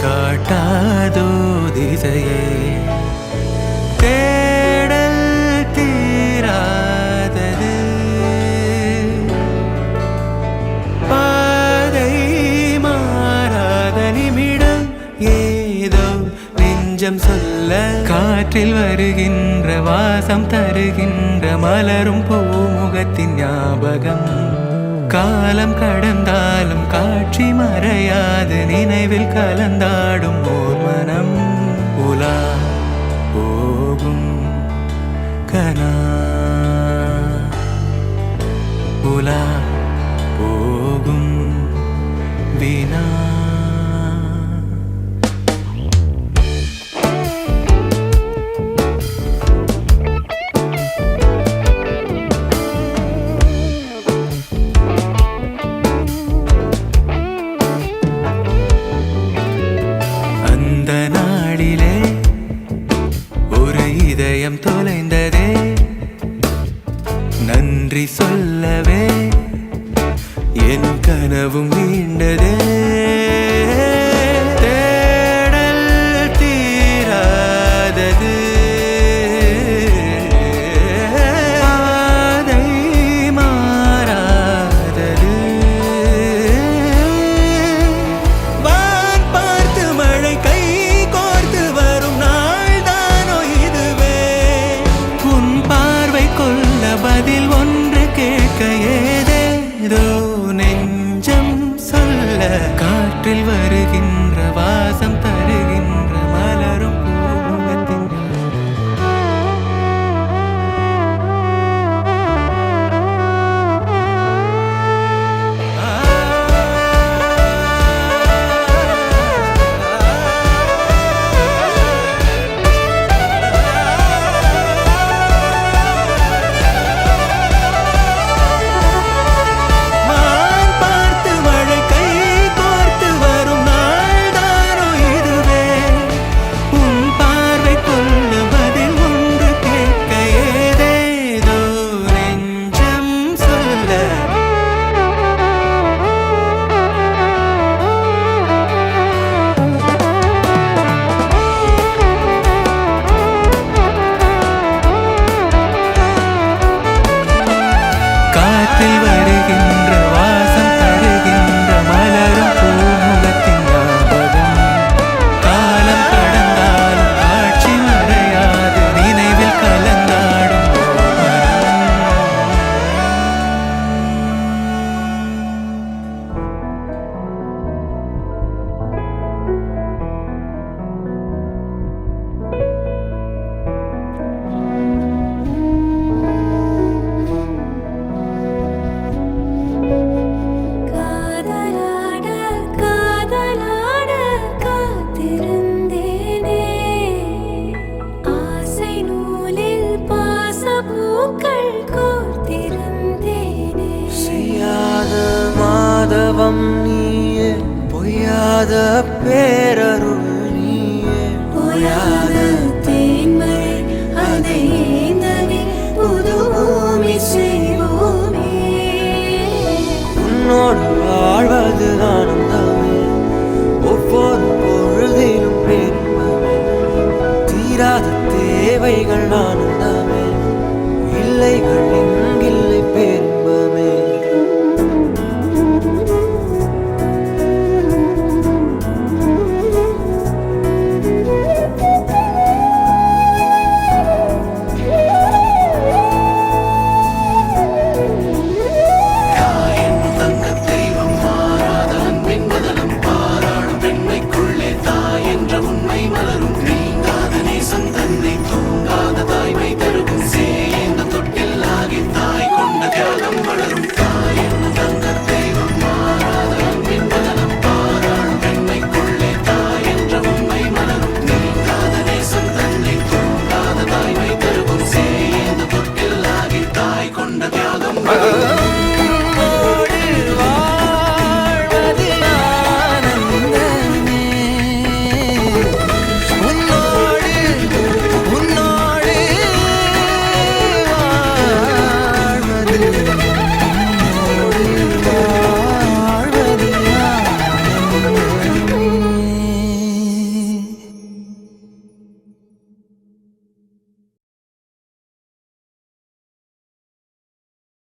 காட்டாதோ திசையே தேடல் தீராதது பாதை மாறாத நிமிடம் ஏதோ நெஞ்சம் சொல்ல காற்றில் வருகின்ற வாசம் தருகின்ற மலரும் பூமுகத்தின் ஞாபகம் காலம் கடந்தாலும் காட்சி மறையாது நினைவில் கலந்தாடும் ஓர் மனம் உலா போகும் கனா உலா போகும் வினா நாளிலே ஒரு இதயம் தொலைந்ததே நன்றி சொல்லவே என் கனவும் மீண்டதே தேடல் தீராதது பாதை மாறாதது வான் பார்த்து மழை கை பதில் ஒன்று கேட்க ஏதேதோ நெஞ்சம் சொல்ல காற்றில் வருகின்ற வாசம் தருகின்ற மலரும் பூமுகத்தின் வருகின்ற வாசம் தருகின்ற மலரும் பூமுகத்தின் ஞாபகம் காலம் கடந்தாலும் காட்சி மறையாது நினைவில் கலந்தாடும் மாதவம் நீயே பொய்யாத பேரருள் நீயே